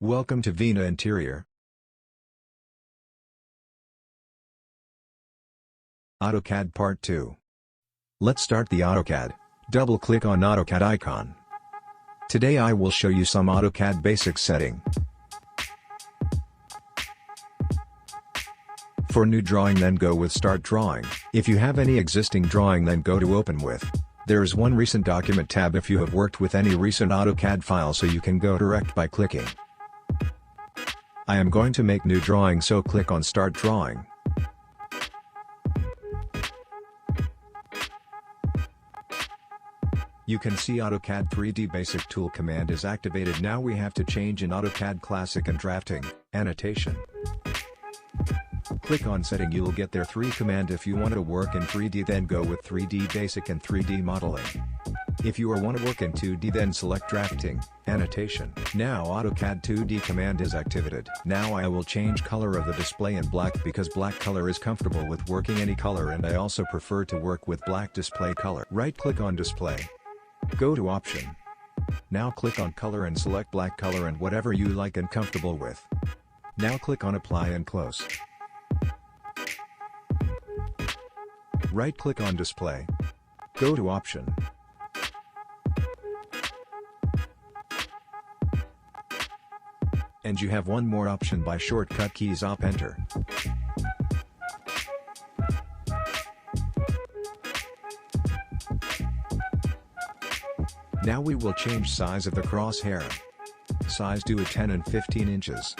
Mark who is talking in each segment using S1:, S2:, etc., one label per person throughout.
S1: Welcome to Veena Interior. AutoCAD Part 2. Let's start the AutoCAD. Double-click on AutoCAD icon. Today I will show you some AutoCAD basic setting. For new drawing, then go with Start Drawing. If you have any existing drawing, then go to Open With. There is one Recent Document tab if you have worked with any recent AutoCAD file, so you can go direct by clicking. I am going to make new drawing, so click on Start Drawing. You can see AutoCAD 3D Basic Tool command is activated. Now we have to change in AutoCAD Classic and Drafting, Annotation. Click on Setting, you will get there 3 command. If you want to work in 3D, then go with 3D Basic and 3D Modeling. If you want to work in 2D, then select Drafting, Annotation. Now AutoCAD 2D command is activated. Now I will change color of the display in black because black color is comfortable with working any color, and I also prefer to work with black display color. Right click on Display. Go to Option. Now click on Color and select black color and whatever you like and comfortable with. Now click on Apply and Close. Right click on Display. Go to Option. And you have one more option by shortcut keys Op Enter. Now we will change size of the crosshair. Size to a 10 and 15 inches.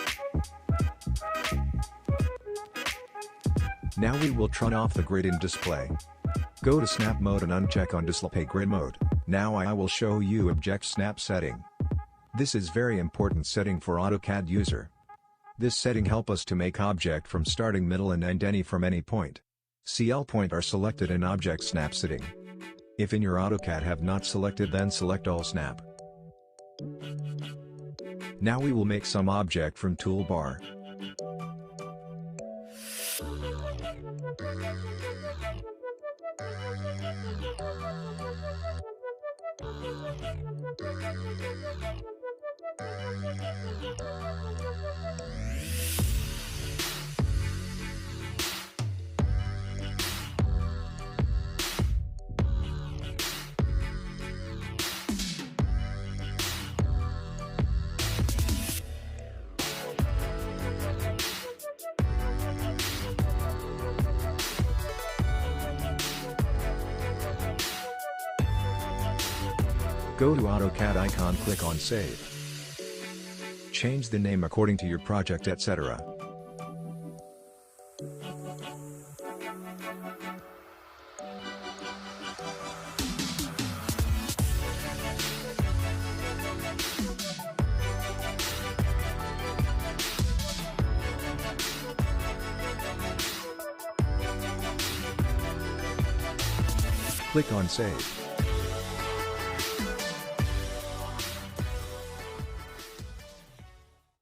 S1: Now we will turn off the grid in display. Go to Snap Mode and uncheck on Display Grid Mode. Now I will show you Object Snap setting. This is very important setting for AutoCAD user. This setting help us to make object from starting, middle and end any from any point. CL point are selected in Object Snap setting. If in your AutoCAD have not selected, then select All Snap. Now we will make some object from toolbar. Go to AutoCAD icon, click on Save. Change the name according to your project, etc. Click on Save.